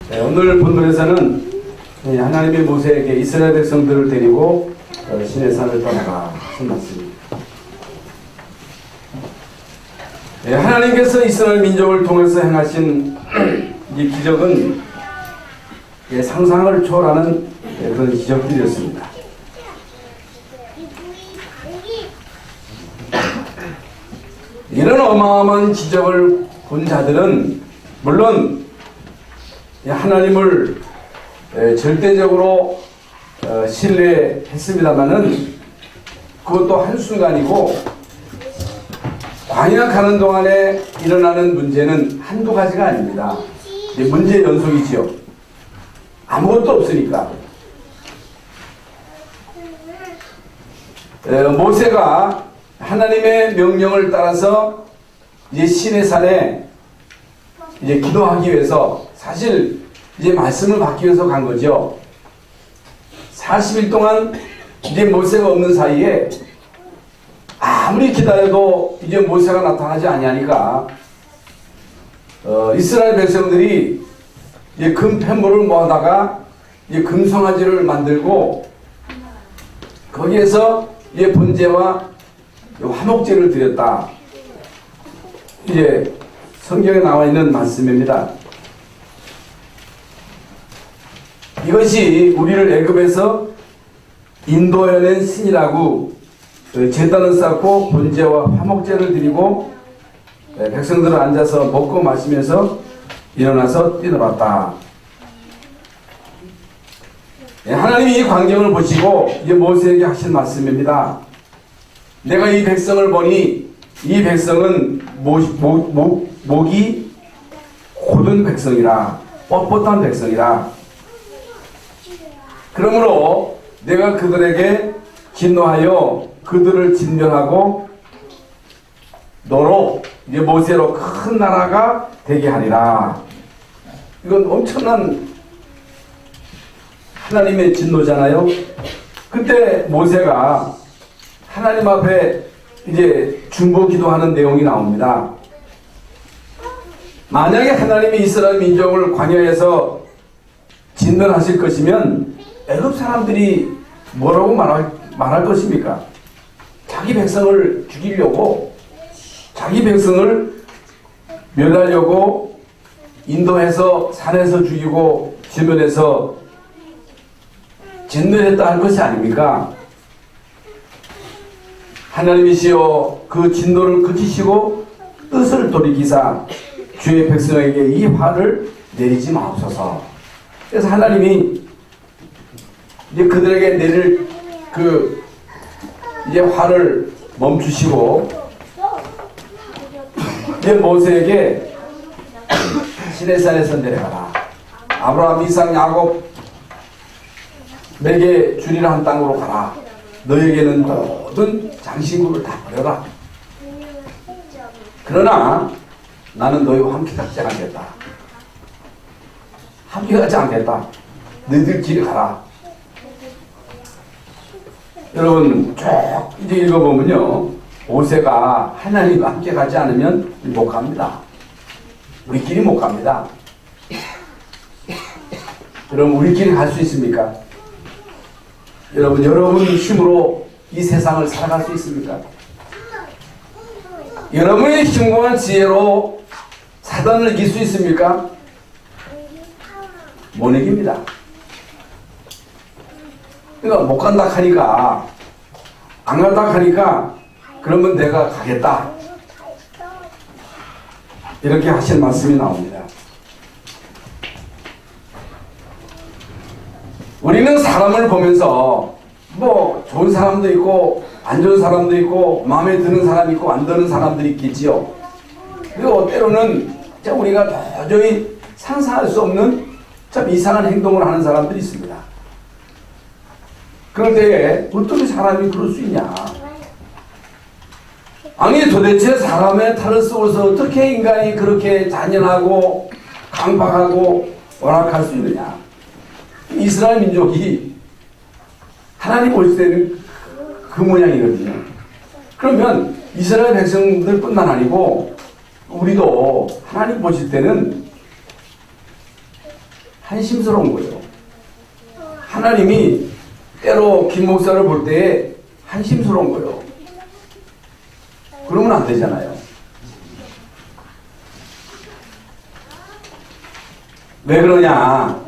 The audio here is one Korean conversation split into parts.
네, 오늘 본문에서는 하나님의 모세에게 이스라엘 백성들을 데리고 시내산을 떠나가 하신 말씀입니다. 네, 하나님께서 이스라엘 민족을 통해서 행하신 이 기적은 상상을 초월하는 그런 기적들이었습니다. 이런 어마어마한 기적을 본 자들은 물론 하나님을 절대적으로 신뢰했습니다마는 그것도 한순간이고 광야 가는 동안에 일어나는 문제는 한두 가지가 아닙니다. 문제의 연속이지요. 아무것도 없으니까. 모세가 하나님의 명령을 따라서 이제 시내산에 이제 기도하기 위해서 사실 이제 말씀을 받기 위해서 간 거죠. 40일 동안 이제 모세가 없는 사이에 아무리 기다려도 이제 모세가 나타나지 아니하니까 이스라엘 백성들이 이제 금 폐물을 모아다가 이제 금송아지를 만들고 거기에서 이제 번제와 화목제를 드렸다. 이제 성경에 나와 있는 말씀입니다. 이것이 우리를 애굽에서 인도해낸 신이라고 제단을 쌓고 번제와 화목제를 드리고 백성들은 앉아서 먹고 마시면서 일어나서 뛰놀았다. 하나님이 이 광경을 보시고 이제 모세에게 하신 말씀입니다. 내가 이 백성을 보니 이 백성은 목이 곧은 백성이라, 뻣뻣한 백성이라. 그러므로 내가 그들에게 진노하여 그들을 진멸하고 너로 이제 모세로 큰 나라가 되게 하리라. 이건 엄청난 하나님의 진노잖아요. 그때 모세가 하나님 앞에 이제 중보 기도하는 내용이 나옵니다. 만약에 하나님이 이스라엘 민족을 광야에서 진멸하실 것이면 애굽 사람들이 뭐라고 말할 것입니까? 자기 백성을 죽이려고, 자기 백성을 멸하려고 인도해서 산에서 죽이고 주변에서 진멸했다 할 것이 아닙니까? 하나님이시여 그 진노를 그치시고 뜻을 돌이키사 주의 백성에게 이 화를 내리지 마옵소서. 그래서 하나님이 이제 그들에게 내릴 이제 화를 멈추시고 이제 모세에게 시내산에서 내려가라. 아브라함, 이삭, 야곱 내게 주리라 한 땅으로 가라. 너에게는 모든 장신구를 다 버려라. 그러나 나는 너희와 함께 가지 않겠다. 함께 가지 않겠다. 너희들 길에 가라. 여러분 쭉 이제 읽어보면요, 모세가 하나님과 함께 가지 않으면 못 갑니다. 우리끼리 못 갑니다. 여러분 우리끼리 갈 수 있습니까? 여러분 힘으로 이 세상을 살아갈 수 있습니까? 여러분의 힘과 지혜로 사단을 이길 수 있습니까? 못 이깁니다. 그러니까 못 간다 하니까, 안 간다 하니까 그러면 내가 가겠다, 이렇게 하신 말씀이 나옵니다. 우리는 사람을 보면서 뭐 좋은 사람도 있고 안 좋은 사람도 있고 마음에 드는 사람이 있고 안 드는 사람들이 있겠지요. 그리고 때로는 우리가 도저히 상상할 수 없는 참 이상한 행동을 하는 사람들이 있습니다. 그런데 어떻게 사람이 그럴 수 있냐? 아니 도대체 사람의 탈을 쏘고서 어떻게 인간이 그렇게 잔인하고 강박하고 완악할 수 있느냐? 이스라엘 민족이 하나님 보실 때는 그 모양이거든요. 그러면 이스라엘 백성들 뿐만 아니고 우리도 하나님 보실 때는 한심스러운 거예요. 하나님이 때로 김 목사를 볼 때에 한심스러운 거예요. 그러면 안 되잖아요. 왜 그러냐?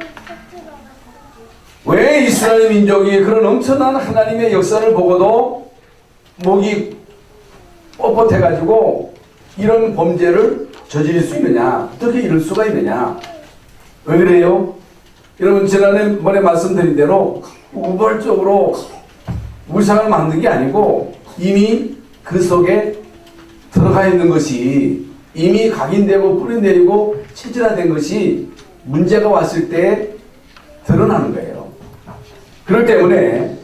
왜 이스라엘 민족이 그런 엄청난 하나님의 역사를 보고도 목이 뻣뻣해가지고 이런 범죄를 저지를 수 있느냐? 어떻게 이럴 수가 있느냐? 왜 그래요? 여러분 지난번에 말씀드린 대로 우발적으로 우상을 만든 게 아니고 이미 그 속에 들어가 있는 것이 이미 각인되고 뿌리내리고 체질화된 것이 문제가 왔을 때 드러나는 거예요. 그렇기 때문에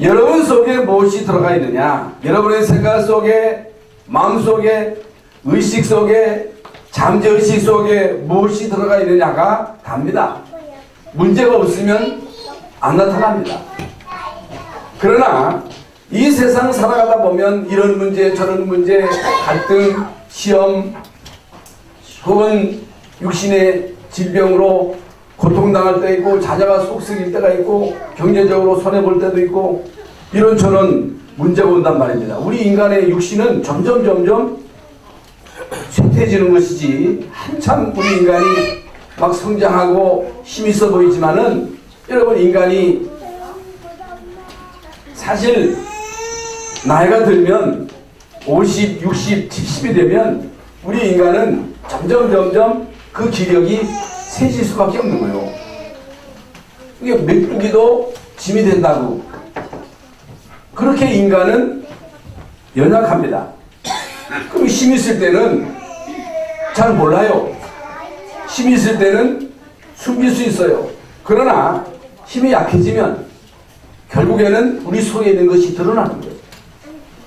여러분 속에 무엇이 들어가 있느냐, 여러분의 생각 속에, 마음 속에, 의식 속에, 잠재의식 속에 무엇이 들어가 있느냐가 답니다. 문제가 없으면 안 나타납니다. 그러나 이 세상 살아가다 보면 이런 문제 저런 문제, 갈등, 시험, 혹은 육신의 질병으로 고통당할 때 있고, 자녀가 속썩일 때가 있고, 경제적으로 손해볼 때도 있고, 이런저런 문제가 온단 말입니다. 우리 인간의 육신은 점점 쇠퇴해지는 것이지, 한참 우리 인간이 막 성장하고 힘 있어 보이지만은, 여러분 인간이 사실 나이가 들면 50, 60, 70이 되면 우리 인간은 점점 그 기력이 세질 수밖에 없는 거예요. 이게 메뚜기도 짐이 된다고. 그렇게 인간은 연약합니다. 그럼 힘 있을 때는 잘 몰라요. 힘 있을 때는 숨길 수 있어요. 그러나 힘이 약해지면 결국에는 우리 속에 있는 것이 드러나는 거예요.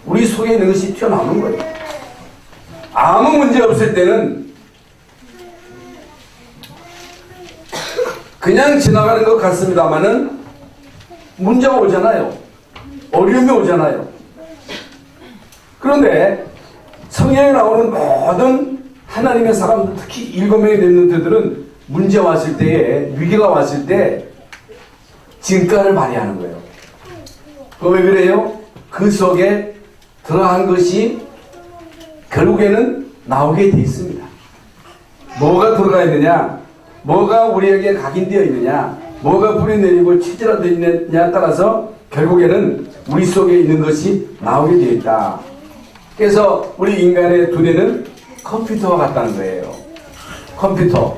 우리 속에 있는 것이 튀어나오는 거예요. 아무 문제 없을 때는 그냥 지나가는 것 같습니다만은 문제가 오잖아요. 어려움이 오잖아요. 그런데 성경에 나오는 모든 하나님의 사람들, 특히 7명의 렘넌트들은 문제 왔을 때에, 위기가 왔을 때 진가를 발휘하는 거예요. 그 왜 그래요? 그 속에 들어간 것이 결국에는 나오게 돼 있습니다. 뭐가 들어가 있느냐, 뭐가 우리에게 각인되어 있느냐, 뭐가 뿌리내리고 체질화되어 있느냐에 따라서 결국에는 우리 속에 있는 것이 나오게 되어 있다. 그래서 우리 인간의 두뇌는 컴퓨터와 같다는 거예요. 컴퓨터.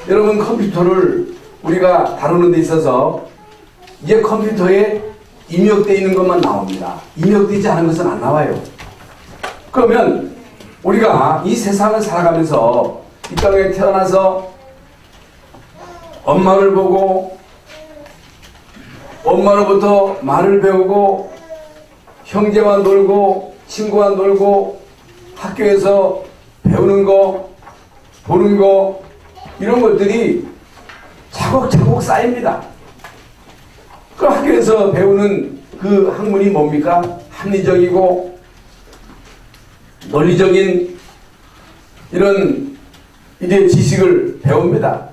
여러분 컴퓨터를 우리가 다루는 데 있어서 이제 컴퓨터에 입력되어 있는 것만 나옵니다. 입력되지 않은 것은 안 나와요. 그러면 우리가 이 세상을 살아가면서 이 땅에 태어나서 엄마를 보고 엄마로부터 말을 배우고 형제와 놀고 친구와 놀고 학교에서 배우는 거, 보는 거, 이런 것들이 차곡차곡 쌓입니다. 그 학교에서 배우는 그 학문이 뭡니까? 합리적이고 논리적인 이런 이제 지식을 배웁니다.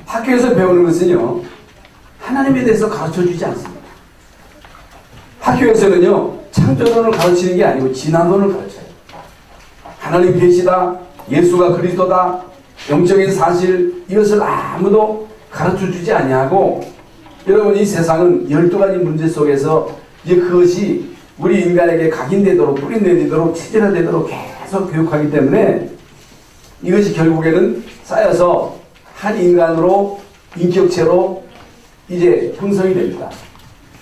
학교에서 배우는 것은요, 하나님에 대해서 가르쳐주지 않습니다. 학교에서는요, 창조론을 가르치는 게 아니고 진화론을 가르쳐요. 하나님 계시다, 예수가 그리스도다, 영적인 사실, 이것을 아무도 가르쳐주지 아니하고, 여러분 이 세상은 12가지 문제 속에서 이제 그것이 우리 인간에게 각인되도록, 뿌리내리도록, 체질화되도록 계속 교육하기 때문에 이것이 결국에는 쌓여서 한 인간으로, 인격체로 이제 형성이 됩니다.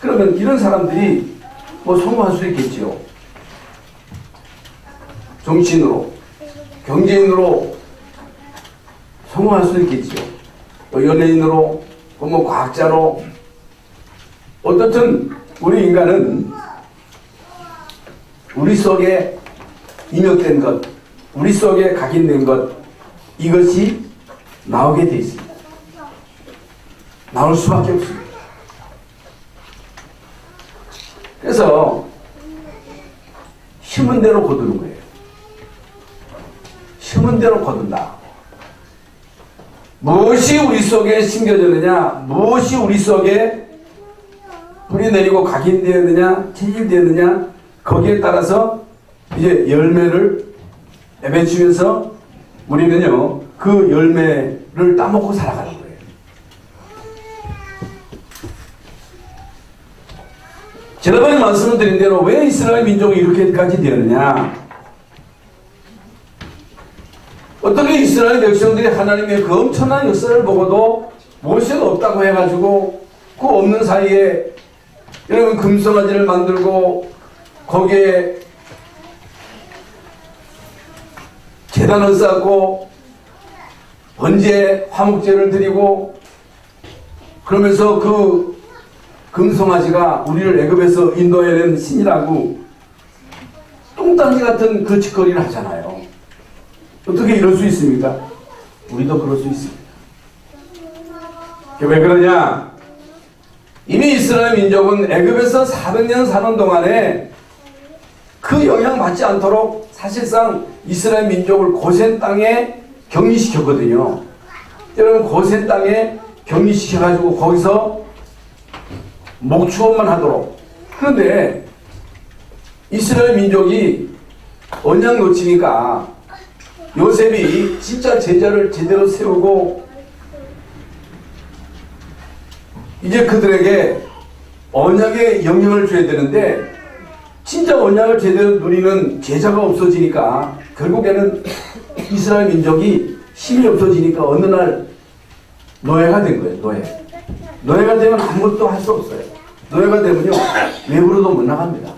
그러면 이런 사람들이 뭐 성공할 수 있겠지요. 정치인으로, 경제인으로 성공할 수 있겠지요. 또 연예인으로, 또 뭐 과학자로. 어떻든 우리 인간은 우리 속에 입력된 것, 우리 속에 각인된 것, 이것이 나오게 돼 있습니다. 나올 수밖에 없습니다. 그래서 심은 대로 거두는 거예요. 심은 대로 거둔다. 무엇이 우리 속에 심겨졌느냐, 무엇이 우리 속에 뿌리 내리고 각인되었느냐, 체질되었느냐, 거기에 따라서 이제 열매를 맺으면서 우리는요, 그 열매를 따먹고 살아가는 거예요. 지난번에 말씀을 드린 대로 왜 이스라엘 민족이 이렇게까지 되었느냐? 어떻게 이스라엘 백성들이 하나님의 그 엄청난 역사를 보고도 모세가 없다고 해가지고 그 없는 사이에 여러분 금송아지를 만들고 거기에 제단을 쌓고 번제 화목제를 드리고 그러면서 그 금송아지가 우리를 애굽에서 인도해낸 신이라고 똥단지 같은 그 짓거리를 하잖아요. 어떻게 이럴 수 있습니까? 우리도 그럴 수 있습니다. 왜 그러냐? 이미 이스라엘 민족은 애굽에서 400년 사는 동안에 그 영향 받지 않도록 사실상 이스라엘 민족을 고센 땅에 격리시켰거든요. 여러분 고센 땅에 격리시켜가지고 거기서 목축업만 하도록. 그런데 이스라엘 민족이 언약 놓치니까 요셉이 진짜 제자를 제대로 세우고 이제 그들에게 언약의 영향을 줘야 되는데 진짜 언약을 제대로 누리는 제자가 없어지니까 결국에는 이스라엘 민족이 힘이 없어지니까 어느 날 노예가 된 거예요. 노예가 되면 아무것도 할 수 없어요. 노예가 되면요 외부로도 못 나갑니다.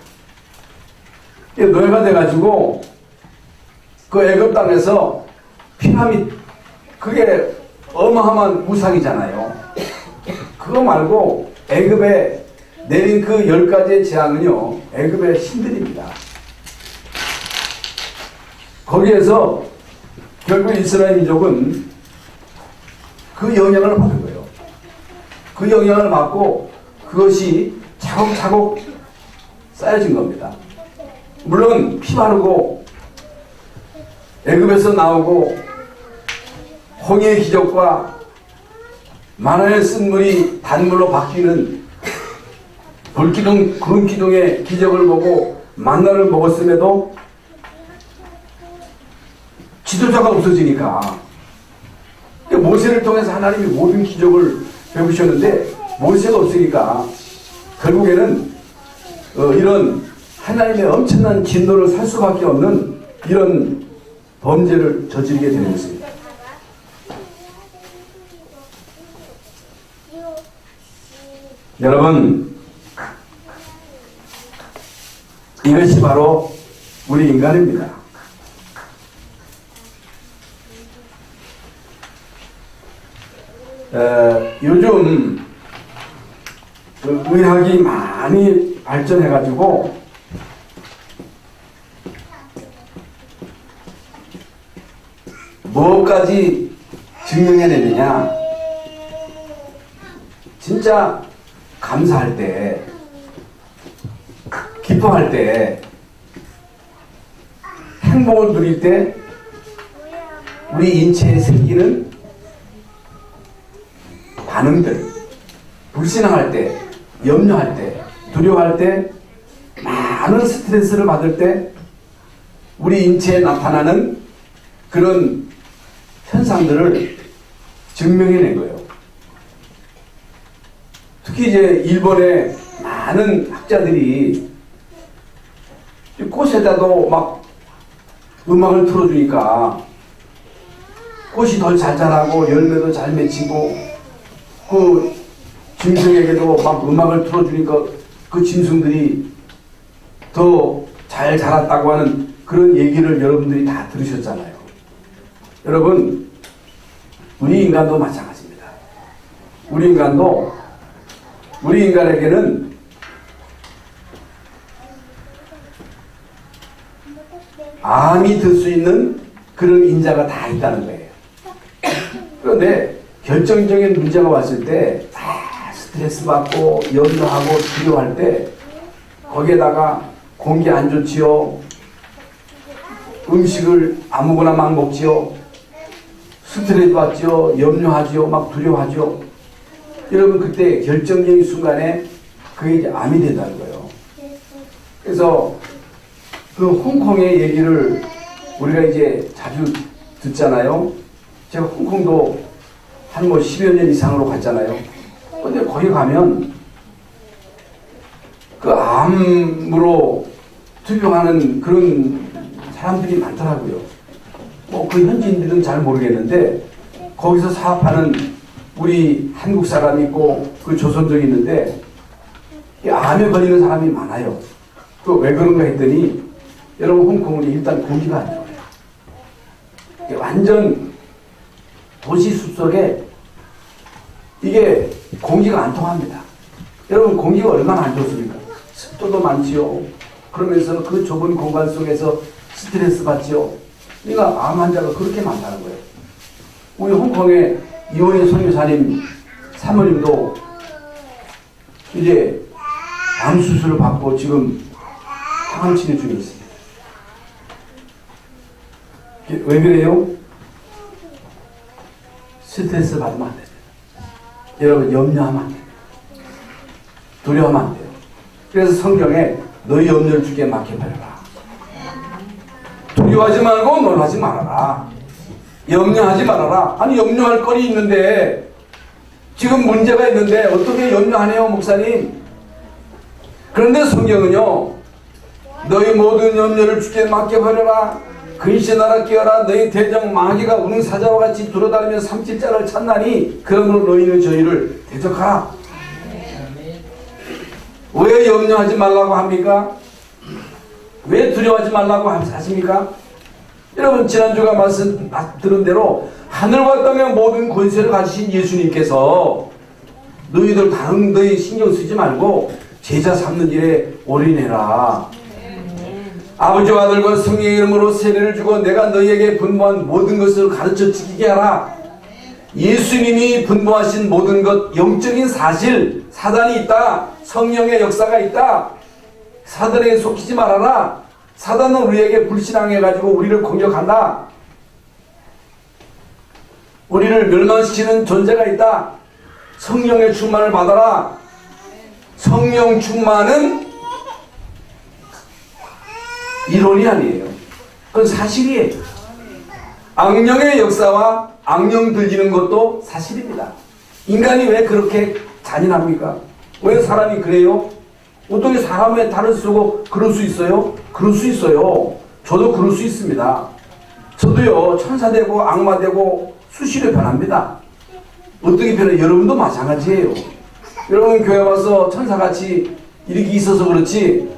노예가 돼가지고 그 애굽 땅에서 피라미드, 그게 어마어마한 우상이잖아요. 그거 말고 애굽에 내린 그 10가지의 재앙은요 애굽의 신들입니다. 거기에서 결국 이스라엘 민족은 그 영향을 받은 거예요. 그 영향을 받고 그것이 차곡차곡 쌓여진 겁니다. 물론 피 바르고 애굽에서 나오고 홍해의 기적과 만화의 쓴 물이 단물로 바뀌는 불기둥 구름기둥의 기적을 보고 만나를 먹었음에도 지도자가 없어지니까 모세를 통해서 하나님이 모든 기적을 베푸셨는데 모세가 없으니까 결국에는 이런 하나님의 엄청난 진노를 살 수밖에 없는 이런 범죄를 저지르게 되는 것입니다. 여러분, 이것이 바로 우리 인간입니다. 요즘 그 의학이 많이 발전해가지고 무엇까지 증명해내느냐? 진짜 감사할 때, 기뻐할 때, 행복을 누릴 때 우리 인체에 생기는 반응들, 불신앙할 때, 염려할 때, 두려워할 때, 많은 스트레스를 받을 때 우리 인체에 나타나는 그런 현상들을 증명해낸 거예요. 특히 이제 일본의 많은 학자들이 꽃에다도 막 음악을 틀어주니까 꽃이 더 잘 자라고 열매도 잘 맺히고 그 짐승에게도 막 음악을 틀어주니까 그 짐승들이 더 잘 자랐다고 하는 그런 얘기를 여러분들이 다 들으셨잖아요. 여러분, 우리 인간도 마찬가지입니다. 우리 인간에게는 암이 들 수 있는 그런 인자가 다 있다는 거예요. 그런데 결정적인 문제가 왔을 때 스트레스 받고 염려하고 두려워할 때 거기에다가 공기 안 좋지요, 음식을 아무거나 막 먹지요, 스트레스 받죠. 염려하죠. 막 두려워하죠. 여러분 그때 결정적인 순간에 그게 이제 암이 된다는 거예요. 그래서 그 홍콩의 얘기를 우리가 이제 자주 듣잖아요. 제가 홍콩도 한 뭐 10여 년 이상으로 갔잖아요. 근데 거기 가면 그 암으로 투병하는 그런 사람들이 많더라고요. 뭐 그 현지인들은 잘 모르겠는데 거기서 사업하는 우리 한국 사람이 있고 그 조선족이 있는데 이 암에 걸리는 사람이 많아요. 그 왜 그런가 했더니 여러분 홍콩은 일단 공기가 안 좋아요. 완전 도시 숲속에 이게 공기가 안 통합니다. 여러분 공기가 얼마나 안 좋습니까? 습도도 많지요. 그러면서 그 좁은 공간 속에서 스트레스 받지요. 그러니까 암 환자가 그렇게 많다는 거예요. 우리 홍콩의 이원희 선교사님 사모님도 이제 암 수술을 받고 지금 항암 치료 중에 있습니다. 왜 그래요? 스트레스 받으면 안 됩니다. 여러분 염려하면 안 됩니다. 두려워하면 안 돼요. 그래서 성경에 너희 염려를 주께 맡겨버려라. 두려워하지 말고 놀라지 말아라. 염려하지 말아라. 아니 염려할 거리 있는데 지금 문제가 있는데 어떻게 염려하네요 목사님. 그런데 성경은요 너희 모든 염려를 주께 맡겨버려라. 근신하라 깨어라. 너희 대적 마귀가 우는 사자와 같이 돌아다니며 삼킬 자를 찾나니 그러므로 너희는 저희를 대적하라. 왜 염려하지 말라고 합니까? 왜 두려워하지 말라고 하십니까? 여러분 지난주가 말씀 들은 대로 하늘과 땅의 모든 권세를 가지신 예수님께서 너희들 다른 너희 신경 쓰지 말고 제자 삼는 일에 올인해라. 아버지와 아들과 성령의 이름으로 세례를 주고 내가 너희에게 분부한 모든 것을 가르쳐 지키게 하라. 예수님이 분부하신 모든 것 영적인 사실 사단이 있다. 성령의 역사가 있다. 사단에게 속히지 말아라. 사단은 우리에게 불신앙해가지고 우리를 공격한다. 우리를 멸망시키는 존재가 있다. 성령의 충만을 받아라. 성령 충만은 이론이 아니에요. 그건 사실이에요. 악령의 역사와 악령 들리는 것도 사실입니다. 인간이 왜 그렇게 잔인합니까? 왜 사람이 그래요? 어떻게 사람의 탈을 쓰고 그럴 수 있어요? 그럴 수 있어요. 저도 그럴 수 있습니다. 저도요 천사 되고 악마 되고 수시로 변합니다. 어떻게 변해요? 여러분도 마찬가지예요. 여러분 교회 와서 천사같이 이렇게 있어서 그렇지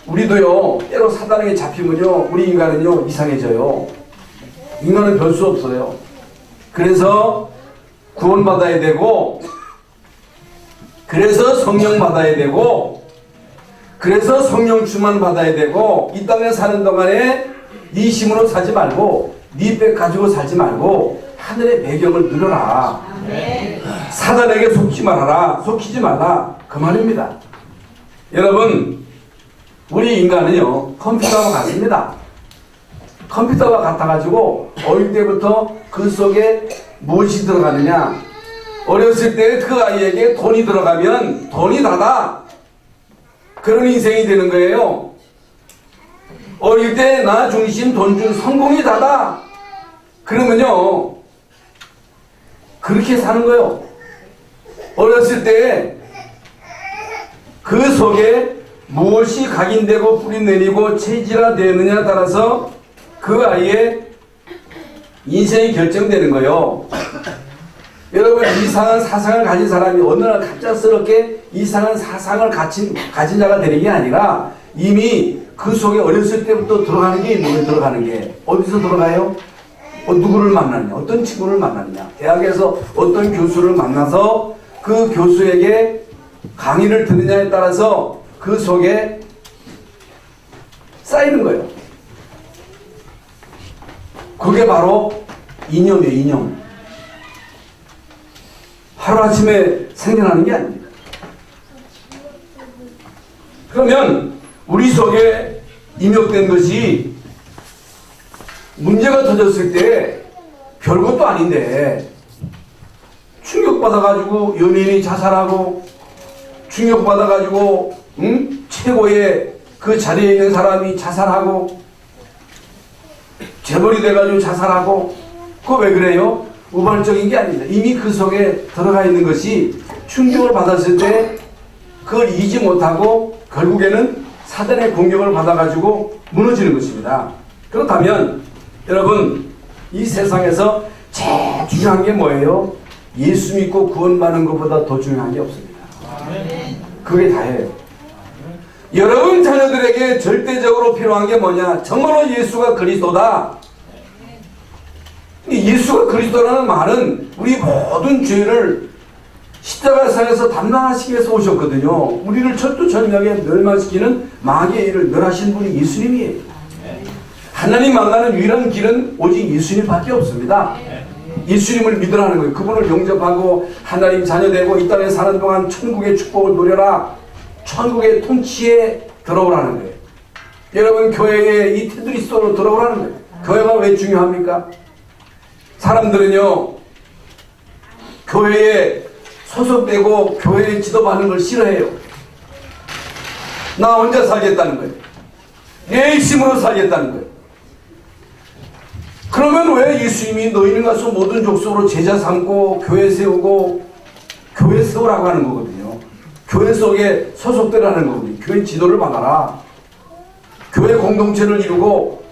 우리도요 때로 사단에게 잡히면요 우리 인간은요 이상해져요. 인간은 별 수 없어요. 그래서 구원받아야 되고 그래서 성령 받아야 되고 그래서 성령 충만 받아야 되고 이 땅에 사는 동안에 네 힘으로 살지 말고 네 백 가지고 살지 말고 하늘의 배경을 누려라. 사단에게 속지 말아라. 속히지 말라. 그 말입니다. 여러분 우리 인간은요 컴퓨터와 같습니다. 컴퓨터와 같아가지고 어릴 때부터 그 속에 무엇이 들어가느냐. 어렸을 때 그 아이에게 돈이 들어가면 돈이 다다. 그런 인생이 되는 거예요. 어릴 때 나 중심 돈 중 성공이 다다. 그러면요 그렇게 사는 거예요. 어렸을 때 그 속에 무엇이 각인되고 뿌리 내리고 체질화되느냐에 따라서 그 아이의 인생이 결정되는 거예요. 여러분 이상한 사상을 가진 사람이 어느 날 갑작스럽게 이상한 사상을 가진 자가 되는 게 아니라 이미 그 속에 어렸을 때부터 들어가는 게 있는 거예요. 들어가는 게 어디서 들어가요? 누구를 만나느냐, 어떤 친구를 만나느냐, 대학에서 어떤 교수를 만나서 그 교수에게 강의를 듣느냐에 따라서 그 속에 쌓이는 거예요. 그게 바로 이념이에요. 이념. 하루아침에 생겨나는 게 아닙니다. 그러면 우리 속에 입력된 것이 문제가 터졌을 때 별것도 아닌데 충격받아가지고 연예인이 자살하고 충격받아가지고 최고의 그 자리에 있는 사람이 자살하고 재벌이 돼가지고 자살하고 그거 왜 그래요? 우발적인 게 아닙니다. 이미 그 속에 들어가 있는 것이 충격을 받았을 때 그걸 이기지 못하고 결국에는 사단의 공격을 받아가지고 무너지는 것입니다. 그렇다면 여러분 이 세상에서 제일 중요한 게 뭐예요? 예수 믿고 구원받는 것보다 더 중요한 게 없습니다. 그게 다예요. 여러분 자녀들에게 절대적으로 필요한 게 뭐냐? 정말로 예수가 그리스도다. 예수가 그리스도라는 말은 우리 모든 죄를 십자가상에서 담당하시기 위해서 오셨거든요. 우리를 철두철미하게 멸망시키는 마귀의 일을 멸하신 분이 예수님이에요. 하나님 만나는 유일한 길은 오직 예수님밖에 없습니다. 예수님을 믿으라는 거예요. 그분을 영접하고 하나님 자녀되고 이 땅에 사는 동안 천국의 축복을 누려라. 천국의 통치에 들어오라는 거예요. 여러분 교회에 이 테두리 속으로 들어오라는 거예요. 교회가 왜 중요합니까? 사람들은요 교회에 소속되고 교회에 지도받는 걸 싫어해요. 나 혼자 살겠다는 거예요. 내 힘으로 살겠다는 거예요. 그러면 왜 예수님이 너희는 가서 모든 족속으로 제자 삼고 교회 세우고 교회 세우라고 하는 거거든요. 교회 속에 소속되라는 거거든요. 교회 지도를 받아라. 교회 공동체를 이루고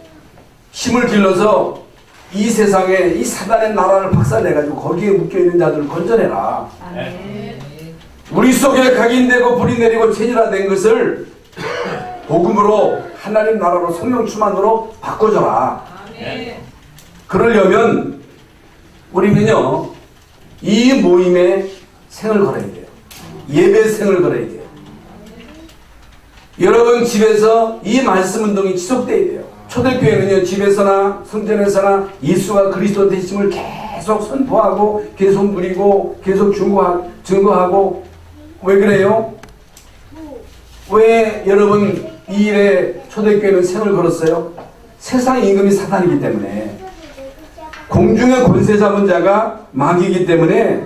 힘을 길러서 이 세상에 이 사단의 나라를 박살내가지고 거기에 묶여있는 자들을 건져내라. 우리 속에 각인되고 불이 내리고 체질화된 것을 복음으로 하나님 나라로 성령 충만으로 바꿔줘라. 그러려면 우리는요 이 모임에 생을 걸어야 돼요. 예배 생을 걸어야 돼요. 여러분 집에서 이 말씀 운동이 지속돼야 돼요. 초대교회는요 집에서나 성전에서나 예수가 그리스도 되심을 계속 선포하고 계속 누리고 계속 증거하고 왜 그래요? 왜 여러분 이 일에 초대교회는 생을 걸었어요? 세상의 임금이 사단이기 때문에 공중의 권세 잡은 자가 마귀이기 때문에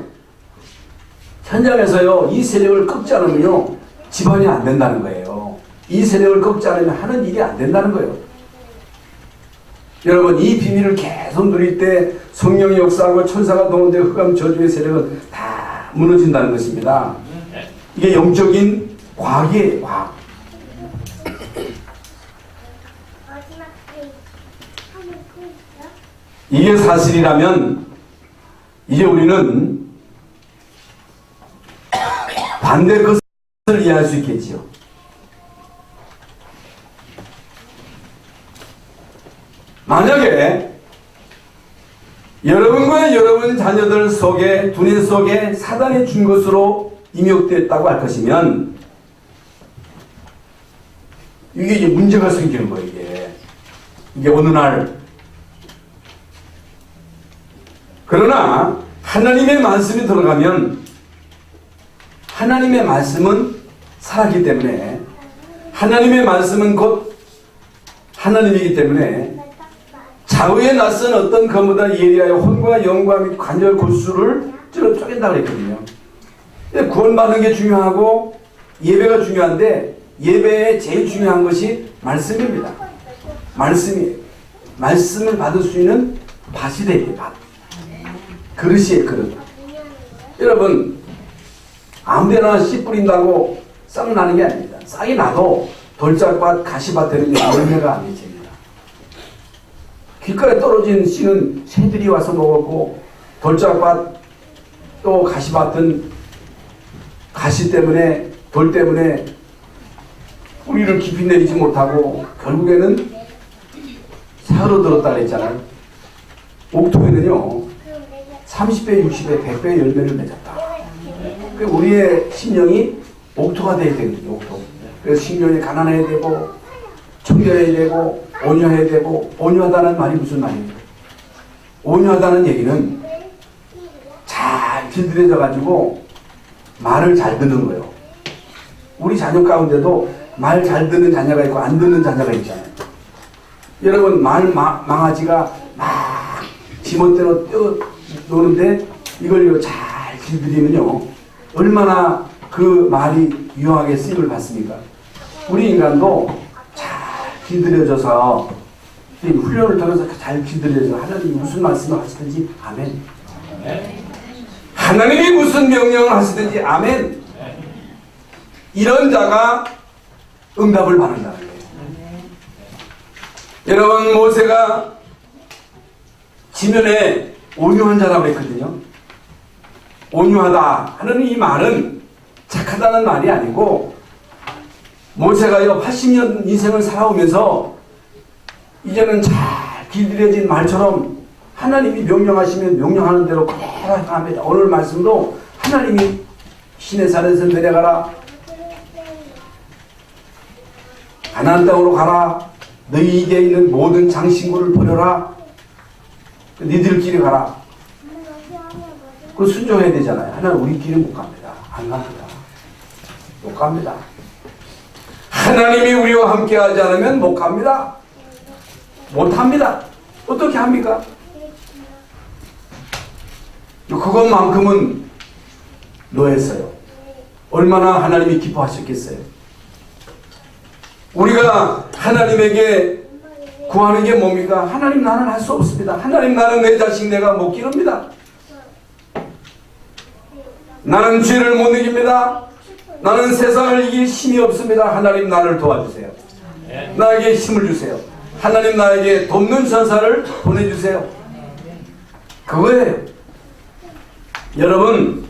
현장에서요 이 세력을 꺾지 않으면요 집안이 안 된다는 거예요. 이 세력을 꺾지 않으면 하는 일이 안 된다는 거예요. 여러분 이 비밀을 계속 누릴 때 성령이 역사하고 천사가 동원되어 흑암 저주의 세력은 다 무너진다는 것입니다. 이게 영적인 과학이에요. 과학. 이게 사실이라면 이제 우리는 반대 것을 이해할 수 있겠지요. 만약에 여러분과 여러분 자녀들 속에 두뇌 속에 사단이 준 것으로 임욕되었다고 할 것이면 이게 이제 문제가 생기는 거예요. 이게 어느 날 그러나 하나님의 말씀이 들어가면 하나님의 말씀은 살았기 때문에 하나님의 말씀은 곧 하나님이기 때문에 좌우에 낯선 어떤 검보다 예리하여 혼과 영과 및 관절 골수를 찔러 쪼갠다고 했거든요. 구원받는 게 중요하고 예배가 중요한데 예배에 제일 중요한 것이 말씀입니다. 말씀이에요. 말씀을 받을 수 있는 밭이 되게 밭. 그릇이에요. 그릇. 여러분 아무데나 씨 뿌린다고 싹 나는 게 아닙니다. 싹이 나도 돌짝밭 가시밭에는 열매가 안 맺힙니다. 길가에 떨어진 씨는 새들이 와서 먹었고 돌짝밭 또 가시밭은 가시 때문에 돌 때문에 뿌리를 깊이 내리지 못하고 결국에는 사흘로 들었다 그랬잖아요. 옥토에는요 30배, 60배, 100배의 열매를 맺었다. 우리의 심령이 옥토가 돼야 되거든요. 옥토. 그래서 심령이 가난해야 되고 청결해야 되고 온유해야 되고 온유하다는 말이 무슨 말입니까? 온유하다는 얘기는 잘 길들여져 가지고 말을 잘 듣는 거예요. 우리 자녀 가운데도 말 잘 듣는 자녀가 있고 안 듣는 자녀가 있잖아요. 여러분 말 망아지가 막 지멋대로 뛰어 노는데 이걸 잘 길들이면요 얼마나 그 말이 유용하게 쓰임을 받습니까? 우리 인간도 잘 길들여져서 훈련을 통해서 잘 길들여져서 하나님이 무슨 말씀을 하시든지 아멘. 하나님이 무슨 명령을 하시든지 아멘. 이런 자가 응답을 받는다는 거예요. 여러분, 모세가 지면에 온유한 자라고 했거든요. 온유하다 하는 이 말은 착하다는 말이 아니고, 모세가요 80년 인생을 살아오면서 이제는 잘 길들여진 말처럼 하나님이 명령하시면 명령하는 대로 그대로 행합니다. 오늘 말씀도 하나님이 시내 산에서 내려가라, 가나안 땅으로 가라, 너희에게 있는 모든 장신구를 버려라, 니들끼리 가라. 그 순종해야 되잖아요. 하나님 우리끼리 못 갑니다. 안 갑니다. 못 갑니다. 하나님이 우리와 함께 하지 않으면 못 갑니다. 못 합니다. 어떻게 합니까? 그것만큼은 노했어요. 얼마나 하나님이 기뻐하셨겠어요. 우리가 하나님에게 구하는 게 뭡니까? 하나님, 나는 할 수 없습니다. 하나님, 나는 내 자식 내가 못 기릅니다. 나는 죄를 못 이깁니다. 나는 세상을 이길 힘이 없습니다. 하나님, 나를 도와주세요. 나에게 힘을 주세요. 하나님, 나에게 돕는 전사를 보내주세요. 그거예요. 여러분,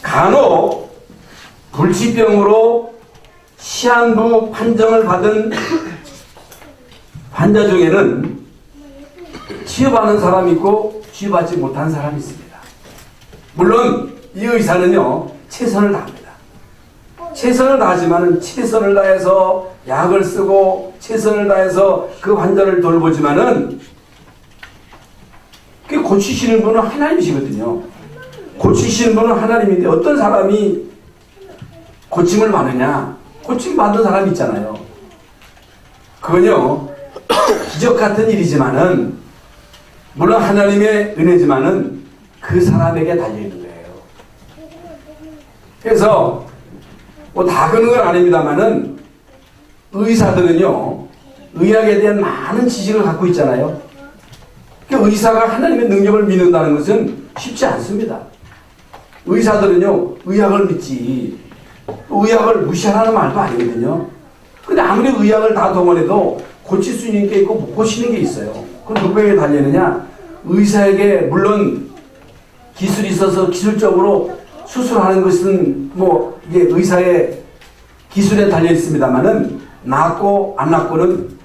간혹 불치병으로 시한부 판정을 받은 환자 중에는 치유받는 사람이 있고 치유받지 못한 사람이 있습니다. 물론 이 의사는요 최선을 다합니다. 최선을 다하지만은 최선을 다해서 약을 쓰고 최선을 다해서 그 환자를 돌보지만은 그 고치시는 분은 하나님이시거든요. 고치시는 분은 하나님인데 어떤 사람이 고침을 받느냐? 고침 받는 사람이 있잖아요. 그건요 기적 같은 일이지만은 물론 하나님의 은혜지만은 그 사람에게 달려있는 거예요. 그래서 뭐 다 그런 건 아닙니다만은 의사들은요 의학에 대한 많은 지식을 갖고 있잖아요. 그 의사가 하나님의 능력을 믿는다는 것은 쉽지 않습니다. 의사들은요 의학을 믿지 의학을 무시하라는 말도 아니거든요. 근데 아무리 의학을 다 동원해도 고칠 수 있는 게 있고 못 고치는 게 있어요. 그럼 누구에게 달리느냐? 의사에게 물론 기술이 있어서 기술적으로 수술하는 것은 뭐 이게 의사의 기술에 달려 있습니다만은 낫고 안 낫고는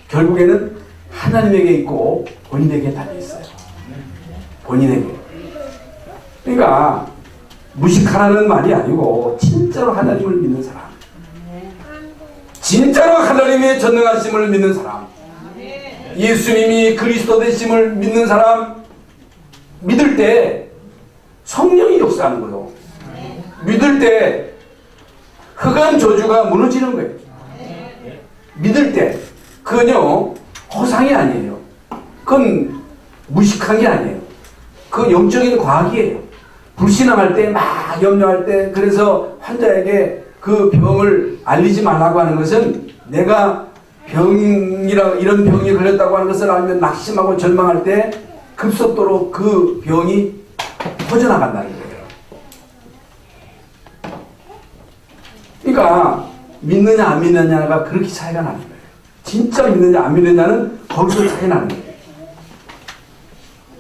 결국에는 하나님에게 있고 본인에게 달려 있어요. 본인에게. 그러니까 무식하라는 말이 아니고 진짜로 하나님을 믿는 사람, 진짜로 하나님의 전능하심을 믿는 사람, 예수님이 그리스도 되심을 믿는 사람, 믿을 때 성령이 역사하는 거예요. 믿을 때 흑암 저주가 무너지는 거예요. 믿을 때 그건요 허상이 아니에요. 그건 무식한 게 아니에요. 그건 영적인 과학이에요. 불신앙할 때 막 염려할 때 그래서 환자에게 그 병을 알리지 말라고 하는 것은 내가 병이라 이런 병이 걸렸다고 하는 것을 알면 낙심하고 절망할 때 급속도로 그 병이 퍼져나간다는 거예요. 그러니까 믿느냐 안 믿느냐가 그렇게 차이가 나는 거예요. 진짜 믿느냐 안 믿느냐는 거기서 차이 나는 거예요.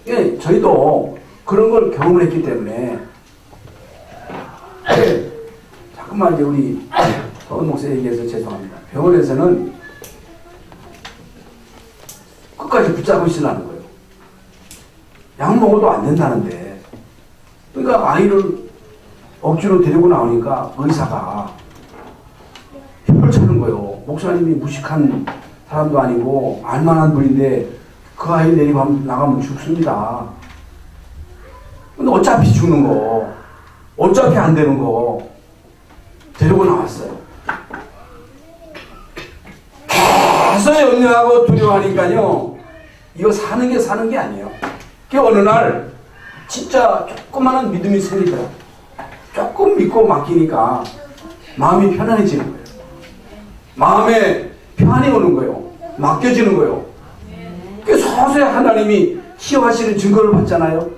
예, 저희도 그런 걸 경험을 했기 때문에 자꾸만 이제 우리 서원 목사 얘기해서 죄송합니다. 병원에서는 끝까지 붙잡고 있으려는 거예요. 약 먹어도 안 된다는데. 그러니까 아이를 억지로 데리고 나오니까 의사가 혀를 차는 거예요. 목사님이 무식한 사람도 아니고 알만한 분인데 그 아이 내리고 나가면 죽습니다. 근데 어차피 죽는 거, 어차피 안 되는 거 데리고 나왔어요. 서서히 염려하고 두려워하니까요, 이거 사는 게 아니에요. 그 어느 날 진짜 조그마한 믿음이 생기더라. 조금 믿고 맡기니까 마음이 편안해지는 거예요. 마음에 평안이 오는 거예요. 맡겨지는 거예요. 그 서서히 하나님이 희어하시는 증거를 봤잖아요.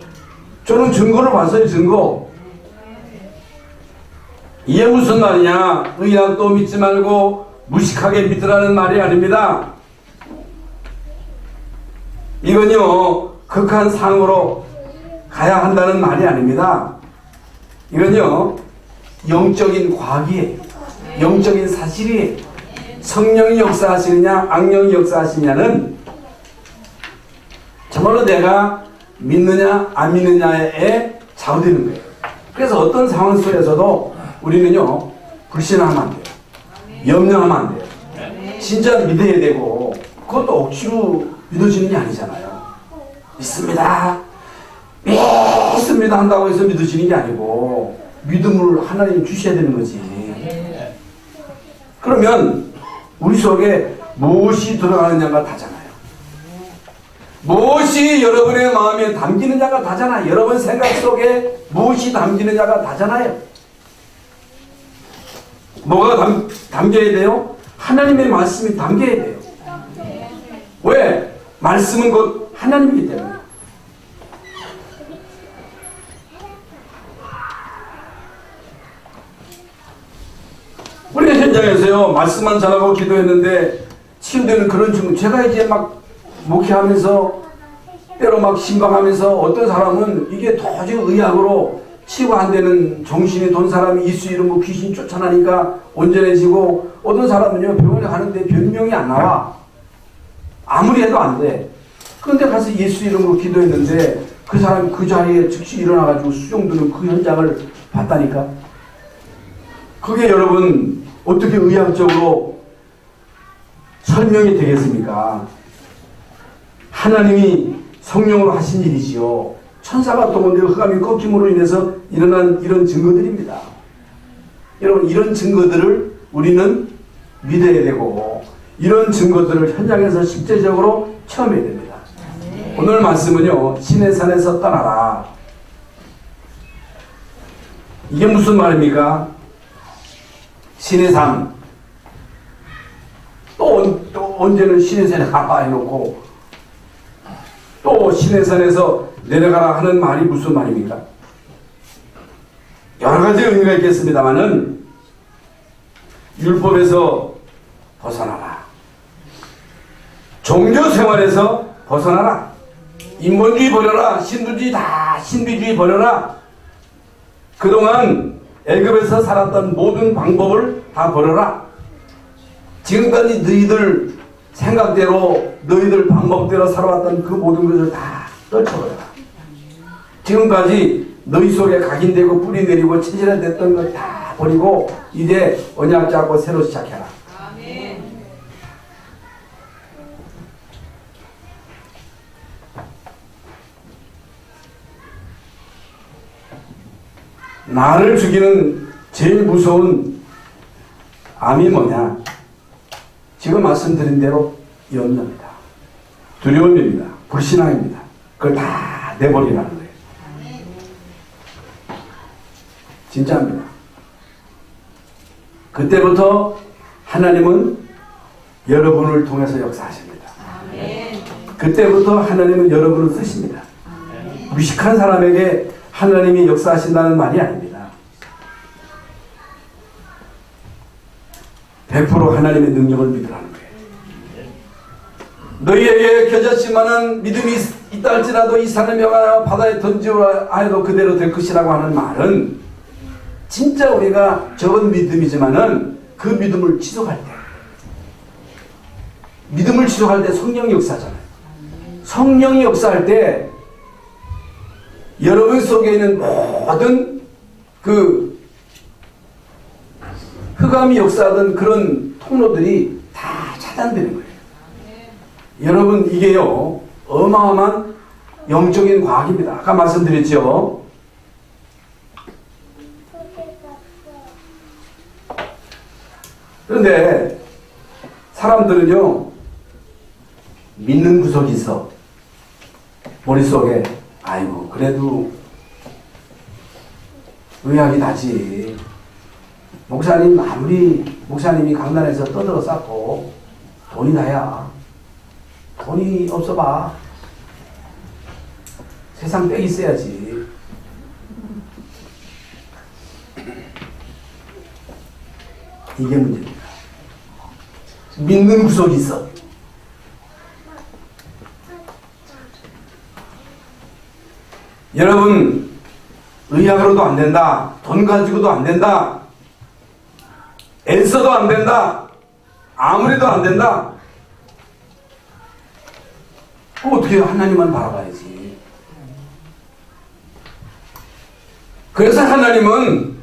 저는 증거를 봤어요. 증거. 이게 무슨 말이냐? 의학도 믿지 말고 무식하게 믿으라는 말이 아닙니다. 이건요, 극한 상으로 가야 한다는 말이 아닙니다. 이건요, 영적인 과학이에요. 영적인 사실이에요. 성령이 역사하시느냐, 악령이 역사하시느냐는 정말로 내가 믿느냐, 안 믿느냐에 좌우되는 거예요. 그래서 어떤 상황 속에서도 우리는요, 불신하면 안 돼요. 염려하면 안 돼요. 진짜 믿어야 되고, 그것도 억지로 믿어지는 게 아니잖아요. 믿습니다. 믿습니다 한다고 해서 믿어지는 게 아니고, 믿음을 하나님 주셔야 되는 거지. 그러면 우리 속에 무엇이 들어가느냐가 다잖아요. 무엇이 여러분의 마음에 담기느냐가 다잖아요. 여러분 생각 속에 무엇이 담기느냐가 다잖아요. 뭐가 담겨야 돼요? 하나님의 말씀이 담겨야 돼요. 왜? 말씀은 곧 하나님이기 때문에. 우리가 현장에서요, 말씀만 전하고 기도했는데 치유되는 그런 증거. 제가 이제 막 목회하면서 때로 막 신방하면서 어떤 사람은 이게 도저히 의학으로 치유가 안 되는 정신이 돈 사람이 이수 이런 거 귀신 쫓아나니까 온전해지고, 어떤 사람은요 병원에 가는데 변명이 안 나와. 아무리 해도 안 돼. 그런데 가서 예수 이름으로 기도했는데 그 사람이 그 자리에 즉시 일어나가지고 수종드는 그 현장을 봤다니까. 그게 여러분 어떻게 의학적으로 설명이 되겠습니까? 하나님이 성령으로 하신 일이지요. 천사가 또 먼저 흑암이 꺾임으로 인해서 일어난 이런 증거들입니다. 여러분, 이런 증거들을 우리는 믿어야 되고, 이런 증거들을 현장에서 실제적으로 체험해야 됩니다. 오늘 말씀은요, 신의 산에서 떠나라. 이게 무슨 말입니까? 신의 산. 또 언제는 신의 산에 가봐 해놓고 또 신의 산에서 내려가라 하는 말이 무슨 말입니까? 여러 가지 의미가 있겠습니다만은 율법에서 벗어나라. 종교 생활에서 벗어나라. 인본주의 버려라. 신비주의 버려라. 그동안 애굽에서 살았던 모든 방법을 다 버려라. 지금까지 너희들 생각대로 너희들 방법대로 살아왔던 그 모든 것을 다 떨쳐버려라. 지금까지 너희 속에 각인되고 뿌리 내리고 체질화됐던 것 다 버리고 이제 언약 잡고 새로 시작해라. 아멘. 나를 죽이는 제일 무서운 암이 뭐냐? 지금 말씀드린 대로 염려입니다. 두려움입니다. 불신앙입니다. 그걸 다 내버리라는 거예요. 진짜입니다. 그때부터 하나님은 여러분을 통해서 역사하십니다. 그때부터 하나님은 여러분을 쓰십니다. 무식한 사람에게 하나님이 역사하신다는 말이 아닙니다. 100% 하나님의 능력을 믿으라는 거예요. 너희에게 겨졌지만은 믿음이 있다 할지라도 이 산을 명하여 바다에 던지라 하여도 그대로 될 것이라고 하는 말은 진짜 우리가 적은 믿음이지만은 그 믿음을 지속할 때 성령이 역사하잖아요. 성령이 역사할 때 여러분 속에 있는 모든 그 흑암이 역사하던 그런 통로들이 다 차단되는 거예요. 여러분, 이게요 어마어마한 영적인 과학입니다. 아까 말씀드렸죠. 그런데 사람들은요 믿는 구석이 있어. 머릿속에 아이고 그래도 의학이 나지. 목사님 아무리 목사님이 강단에서 떠들어 쌓고 돈이 나야 돈이 없어봐. 세상 빽이 있어야지. 이게 문제입니다. 믿는 구석이 있어. 여러분, 의학으로도 안 된다. 돈 가지고도 안 된다. 애써도 안 된다. 아무리도 안 된다. 어떻게 해요? 하나님만 바라봐야지. 그래서 하나님은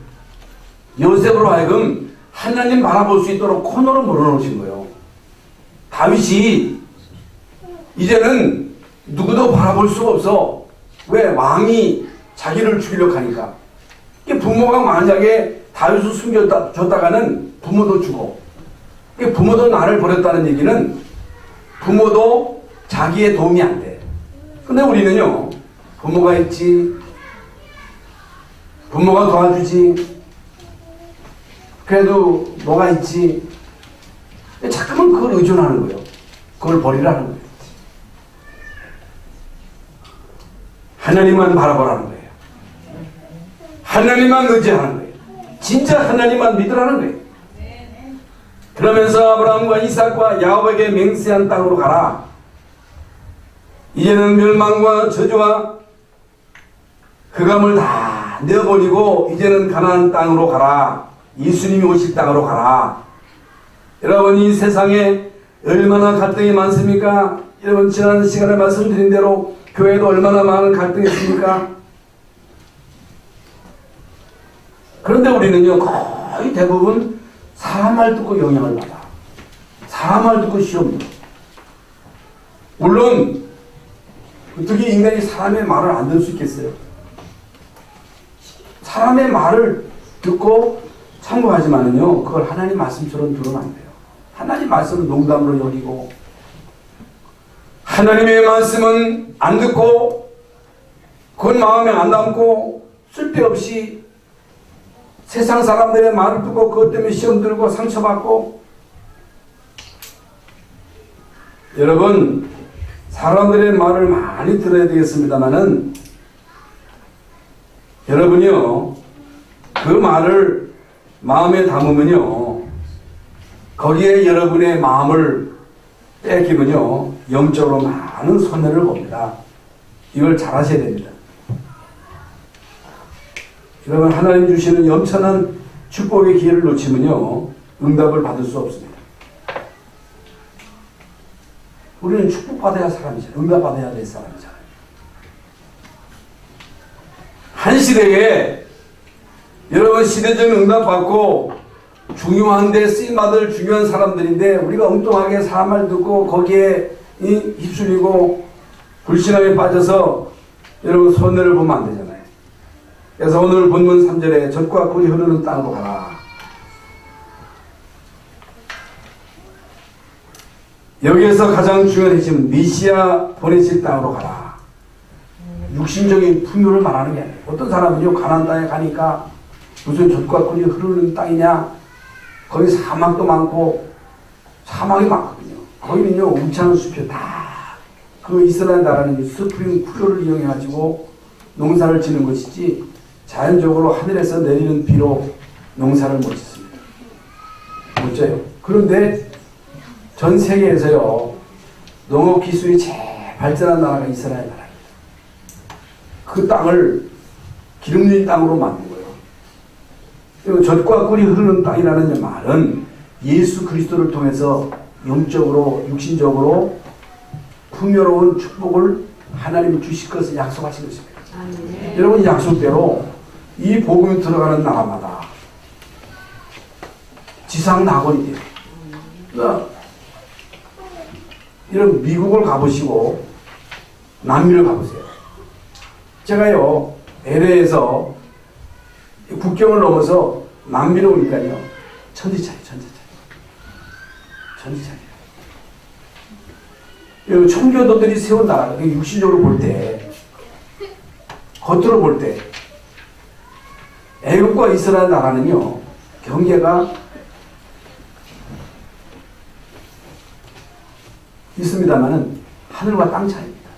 요셉으로 하여금 하나님 바라볼 수 있도록 코너로 몰아놓으신 거예요. 다윗이 이제는 누구도 바라볼 수가 없어. 왜? 왕이 자기를 죽이려고 하니까. 부모가 만약에 다윗을 숨겨줬다가는 부모도 죽어. 부모도 나를 버렸다는 얘기는 부모도 자기의 도움이 안 돼. 근데 우리는요, 부모가 있지, 부모가 도와주지, 그래도 뭐가 있지. 자꾸만 그걸 의존하는 거예요. 그걸 버리라는 거예요. 하나님만 바라보라는 거예요. 하나님만 의지하는 거예요. 진짜 하나님만 믿으라는 거예요. 그러면서 아브라함과 이삭과 야곱에게 맹세한 땅으로 가라. 이제는 멸망과 저주와 흑암을 다 내어버리고 이제는 가나안 땅으로 가라. 예수님이 오실 땅으로 가라. 여러분, 이 세상에 얼마나 갈등이 많습니까? 여러분, 지난 시간에 말씀드린 대로 교회도 얼마나 많은 갈등이 있습니까? 그런데 우리는요, 거의 대부분 사람 말 듣고 영향을 받아. 사람 말 듣고 시험 들어. 물론 어떻게 인간이 사람의 말을 안 들을 수 있겠어요? 사람의 말을 듣고 참고하지만은요, 그걸 하나님 말씀처럼 들으면 안 돼요. 하나님 말씀은 농담으로 여기고, 하나님의 말씀은 안 듣고, 그건 마음에 안 담고, 쓸데없이 세상 사람들의 말을 듣고, 그것 때문에 시험 들고 상처받고. 여러분, 사람들의 말을 많이 들어야 되겠습니다만은, 여러분이요, 그 말을 마음에 담으면요, 거기에 여러분의 마음을 뺏기면요, 영적으로 많은 손해를 봅니다. 이걸 잘 하셔야 됩니다. 여러분, 하나님 주시는 엄청난 축복의 기회를 놓치면요, 응답을 받을 수 없습니다. 우리는 축복받아야 할 사람이잖아요. 응답받아야 될 사람이잖아요. 한 시대에 여러분, 시대적 응답받고 중요한데 쓰임받을 중요한 사람들인데, 우리가 엉뚱하게 사람 말 듣고 거기에 휩쓸리고 불신앙에 빠져서 여러분 손해를 보면 안 되잖아요. 그래서 오늘 본문 3절에 젖과 꿀이 흐르는 땅으로 가라. 여기에서 가장 중요한 핵심은 메시아 보내실 땅으로 가라. 육신적인 풍요를 말하는 게 아니에요. 어떤 사람은요, 가나안 땅에 가니까 무슨 젖과 꿀이 흐르는 땅이냐, 거기 사막도 많고 사막이 많거든요. 거기는요, 울창한 숲이 다 그 이스라엘 나라는 스프링 플로를 이용해 가지고 농사를 짓는 것이지, 자연적으로 하늘에서 내리는 비로 농사를 못 짓습니다. 못 져요. 그런데 전 세계에서요, 농업 기술이 제일 발전한 나라가 이스라엘 나라입니다. 그 땅을 기름진 땅으로 만든 거예요. 젖과 꿀이 흐르는 땅이라는 말은 예수 그리스도를 통해서 영적으로, 육신적으로 풍요로운 축복을 하나님이 주실 것을 약속하신 것입니다. 여러분, 약속대로 이 복음이 들어가는 나라마다 지상 낙원이 돼요. 그러니까 여러분, 미국을 가보시고 남미를 가보세요. 제가요, LA에서 국경을 넘어서 남미로 오니까요, 천지차이. 청교도들이 세운 나라, 육신적으로 볼 때, 겉으로 볼 때, 애국과 이스라엘 나라는요, 경계가 있습니다만은 하늘과 땅 차이입니다.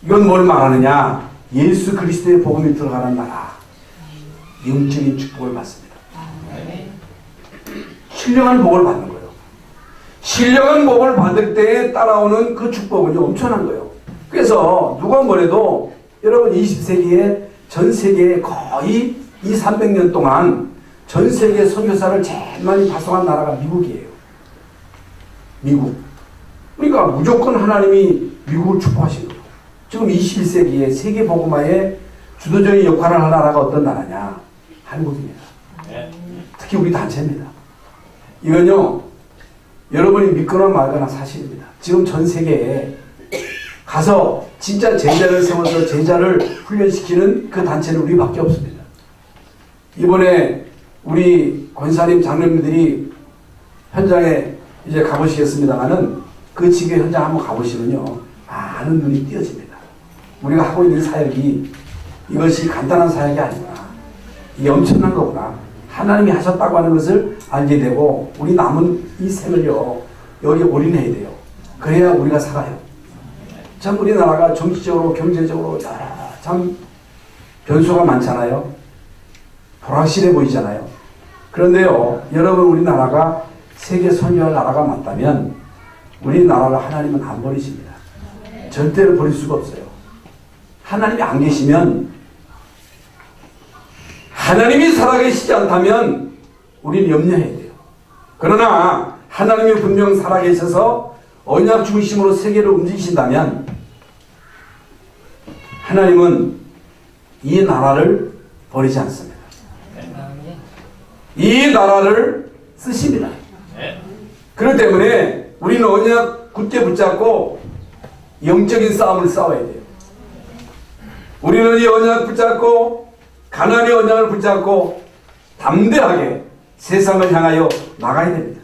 이건 뭘 말하느냐? 예수 그리스도의 복음이 들어가는 나라, 영적인 축복을 받습니다. 신령한 복을 받는 거예요. 신령한 복을 받을 때에 따라오는 그 축복은 엄청난 거예요. 그래서 누가 뭐래도 여러분 20세기에 전 세계에 거의 200~300년 동안 전 세계 선교사를 제일 많이 파송한 나라가 미국이에요. 미국. 그러니까 무조건 하나님이 미국을 축복하신 거예요. 지금 21세기에 세계 복음화에 주도적인 역할을 할 나라가 어떤 나라냐? 한국입니다. 특히 우리 단체입니다. 이건요, 여러분이 믿거나 말거나 사실입니다. 지금 전 세계에 가서 진짜 제자를 세워서 제자를 훈련시키는 그 단체는 우리밖에 없습니다. 이번에 우리 권사님, 장로님들이 현장에 이제 가보시겠습니다만은 그 지교 현장 한번 가보시면요, 많은 눈이 띄어집니다. 우리가 하고 있는 사역이 이것이 간단한 사역이 아니구나. 이게 엄청난 거구나. 하나님이 하셨다고 하는 것을 알게 되고 우리 남은 이 생을요, 여기 올인해야 돼요. 그래야 우리가 살아요. 참 우리나라가 정치적으로 경제적으로 참 변수가 많잖아요. 불확실해 보이잖아요. 그런데요, 여러분 우리나라가 세계 선교할 나라가 맞다면 우리나라를 하나님은 안 버리십니다. 절대로 버릴 수가 없어요. 하나님이 안 계시면, 하나님이 살아계시지 않다면 우리는 염려해야 돼요. 그러나 하나님이 분명 살아계셔서 언약 중심으로 세계를 움직이신다면 하나님은 이 나라를 버리지 않습니다. 이 나라를 쓰십니다. 그렇기 때문에 우리는 언약 굳게 붙잡고 영적인 싸움을 싸워야 돼요. 우리는 이 언약 붙잡고 가나안의 언약을 붙잡고 담대하게 세상을 향하여 나가야 됩니다.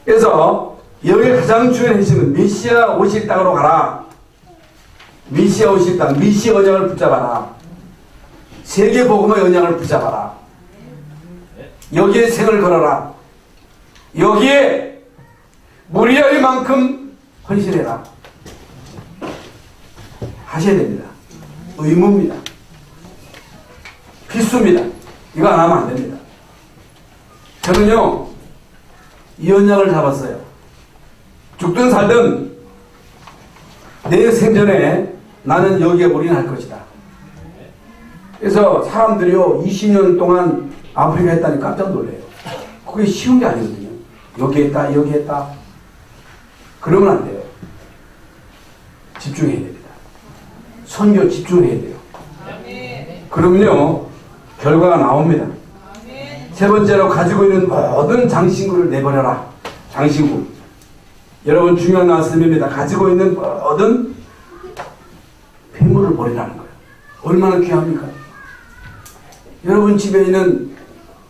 그래서 여기에 가장 중요한 핵심은 메시아 오실 땅으로 가라. 메시아 오실 땅, 메시아 언약을 붙잡아라. 세계 복음의 언약을 붙잡아라. 여기에 생을 걸어라. 여기에 무리할 만큼 헌신해라. 하셔야 됩니다. 의무입니다. 필수입니다. 이거 안 하면 안 됩니다. 저는요, 이 언약을 잡았어요. 죽든 살든 내 생전에 나는 여기에 올인할 것이다. 그래서 사람들이요, 20년 동안 아프리카 했다니 깜짝 놀래요. 그게 쉬운 게 아니거든요. 여기 했다, 여기 했다. 그러면 안 돼요. 집중해야 됩니다. 선교 집중해야 돼요. 그러면요, 결과가 나옵니다. 세 번째로 가지고 있는 모든 장신구를 내버려라. 장신구. 여러분 중요한 말씀입니다. 가지고 있는 모든 폐물을 버리라는 거예요. 얼마나 귀합니까? 여러분 집에 있는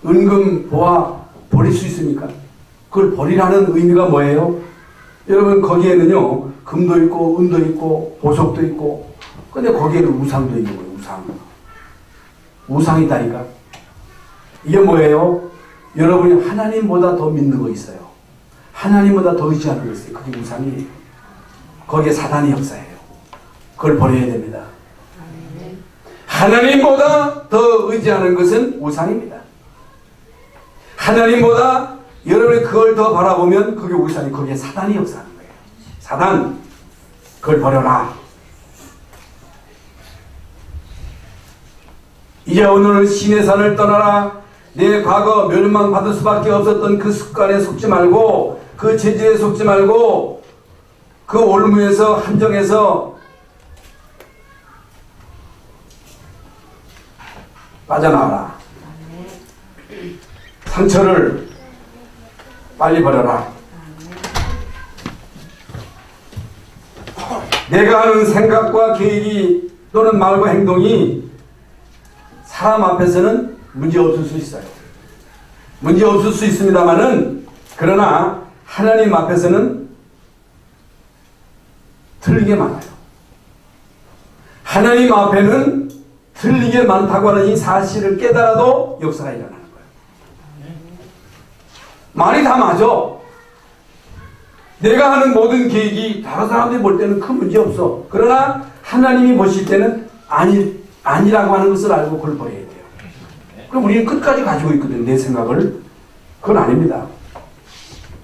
은금, 보화 버릴 수 있습니까? 그걸 버리라는 의미가 뭐예요? 여러분 거기에는요, 금도 있고 은도 있고 보석도 있고, 근데 거기에는 우상도 있는 거예요. 우상이 있다니까. 이게 뭐예요? 여러분이 하나님보다 더 믿는 거 있어요. 하나님보다 더 의지하는 거 있어요. 그게 우상이에요. 거기에 사단의 역사예요. 그걸 버려야 됩니다. 하나님보다 더 의지하는 것은 우상입니다. 하나님보다 여러분이 그걸 더 바라보면 그게 우상이, 거기에 사단이 역사하는 거예요. 사단, 그걸 버려라. 이제 오늘 신의 산을 떠나라. 내 과거 멸망받을 수밖에 없었던 그 습관에 속지 말고, 그 죄질에 속지 말고, 그 올무에서 함정에서 빠져나와라. 상처를 빨리 버려라. 내가 하는 생각과 계획이 또는 말과 행동이 사람 앞에서는 문제 없을 수 있어요. 문제 없을 수 있습니다만은 그러나 하나님 앞에서는 틀리게 많아요. 하나님 앞에는 틀리게 많다고 하는 이 사실을 깨달아도 역사가 일어나는 거예요. 말이 다 맞아. 내가 하는 모든 계획이 다른 사람들이 볼 때는 큰 문제 없어. 그러나 하나님이 보실 때는 아니라고 하는 것을 알고 그걸 버려야 돼요. 그럼 우리는 끝까지 가지고 있거든, 내 생각을. 그건 아닙니다.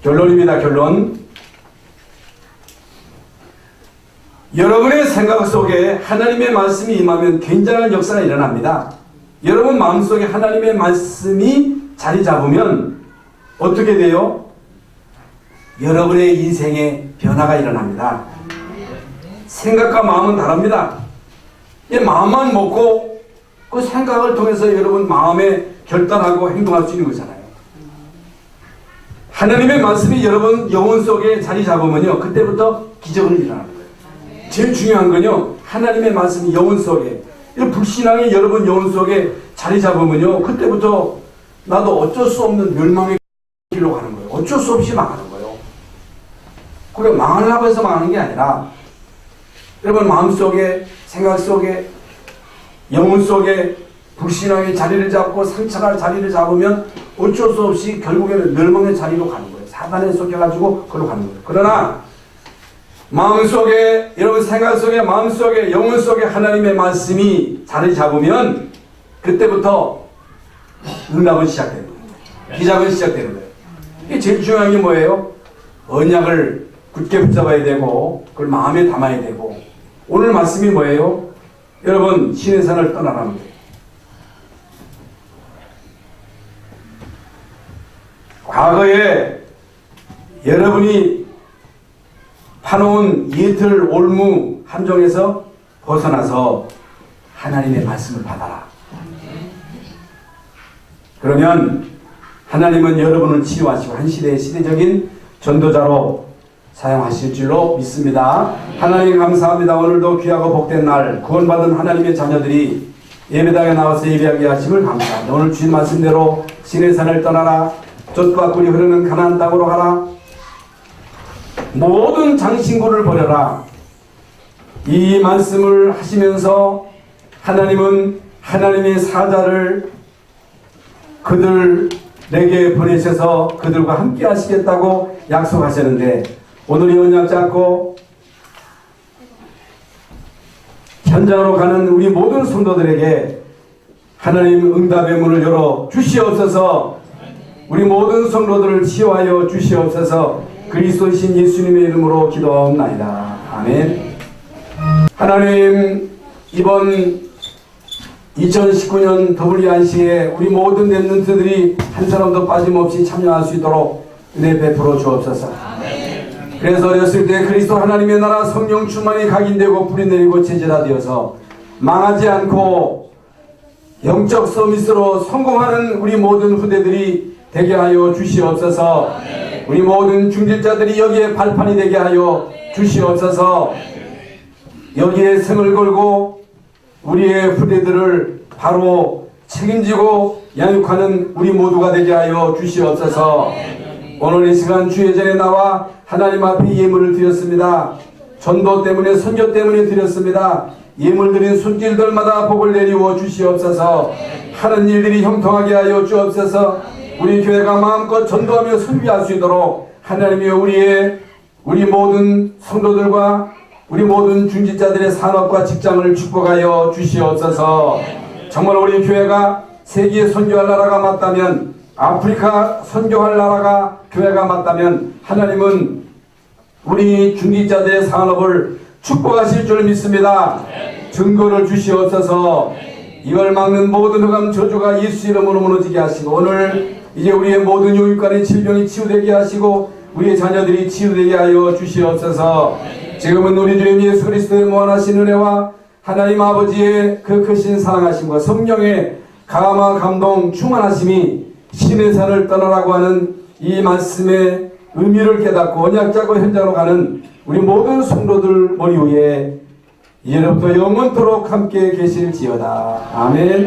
결론입니다, 결론. 여러분의 생각 속에 하나님의 말씀이 임하면 굉장한 역사가 일어납니다. 여러분 마음속에 하나님의 말씀이 자리 잡으면 어떻게 돼요? 여러분의 인생에 변화가 일어납니다. 생각과 마음은 다릅니다. 이 마음만 먹고 그 생각을 통해서 여러분 마음에 결단하고 행동할 수 있는 거잖아요. 하나님의 말씀이 여러분 영혼 속에 자리 잡으면요, 그때부터 기적은 일어나는 거예요. 제일 중요한 건요, 하나님의 말씀이 영혼 속에, 불신앙이 여러분 영혼 속에 자리 잡으면요, 그때부터 나도 어쩔 수 없는 멸망의 길로 가는 거예요. 어쩔 수 없이 망하는 거예요. 그게 망하려고 해서 망하는 게 아니라 여러분 마음속에, 생각 속에, 영혼 속에 불신앙의 자리를 잡고 상처갈 자리를 잡으면 어쩔 수 없이 결국에는 멸망의 자리로 가는 거예요. 사단에 속여가지고 그걸로 가는 거예요. 그러나 마음속에, 여러분 생각 속에, 마음속에, 영혼 속에 하나님의 말씀이 자리 잡으면 그때부터 응답은 시작되는 거예요. 기적은 시작되는 거예요. 이게 제일 중요한 게 뭐예요? 언약을 굳게 붙잡아야 되고 그걸 마음에 담아야 되고, 오늘 말씀이 뭐예요? 여러분 신의 산을 떠나라는 거예요. 과거에 여러분이 파놓은 예틀 올무 함정에서 벗어나서 하나님의 말씀을 받아라. 그러면 하나님은 여러분을 치유하시고 한 시대의 시대적인 전도자로 사용하실 줄로 믿습니다. 하나님 감사합니다. 오늘도 귀하고 복된 날 구원받은 하나님의 자녀들이 예배당에 나와서 예배하게 하심을 감사합니다. 오늘 주신 말씀대로 신의 산을 떠나라. 젖과 꿀이 흐르는 가나안 땅으로 가라. 모든 장신구를 버려라. 이 말씀을 하시면서 하나님은 하나님의 사자를 그들에게 보내셔서 그들과 함께 하시겠다고 약속하셨는데, 오늘 이 언약 잡고 현장으로 가는 우리 모든 성도들에게 하나님 응답의 문을 열어 주시옵소서. 우리 모든 성도들을 치유하여 주시옵소서. 그리스도이신 예수님의 이름으로 기도하옵나이다. 아멘. 하나님, 이번 2019년 더블리 안식에 우리 모든 랩런트들이 한 사람도 빠짐없이 참여할 수 있도록 은혜 베풀어 주옵소서. 그래서 어렸을 때 그리스도 하나님의 나라 성령 충만이 각인되고 뿌리 내리고 제자되어서 망하지 않고 영적 서밋으로 성공하는 우리 모든 후대들이 되게 하여 주시옵소서. 우리 모든 중직자들이 여기에 발판이 되게 하여 주시옵소서. 여기에 성을 걸고 우리의 후대들을 바로 책임지고 양육하는 우리 모두가 되게 하여 주시옵소서. 오늘 이 시간 주의 전에 나와 하나님 앞에 예물을 드렸습니다. 전도 때문에, 선교 때문에 드렸습니다. 예물 드린 손길들마다 복을 내리워 주시옵소서. 하는 일들이 형통하게 하여 주옵소서. 우리 교회가 마음껏 전도하며 선교할 수 있도록 하나님이 우리 모든 성도들과 우리 모든 중직자들의 산업과 직장을 축복하여 주시옵소서. 정말 우리 교회가 세계에 선교할 나라가 맞다면, 아프리카 선교할 나라가 교회가 맞다면 하나님은 우리 중직자들의 산업을 축복하실 줄 믿습니다. 증거를 주시옵소서. 이걸 막는 모든 흑암 저주가 예수 이름으로 무너지게 하시고, 오늘 이제 우리의 모든 요육간의 질병이 치유되게 하시고 우리의 자녀들이 치유되게 하여 주시옵소서. 지금은 우리 주님 예수 그리스도의 무한하신 은혜와 하나님 아버지의 그 크신 사랑하심과 성령의 감화 감동 충만하심이 신의 산을 떠나라고 하는 이 말씀의 의미를 깨닫고 언약자고 현장으로 가는 우리 모든 성도들 머리 위에 이제부터 영원토록 함께 계실지어다. 아멘.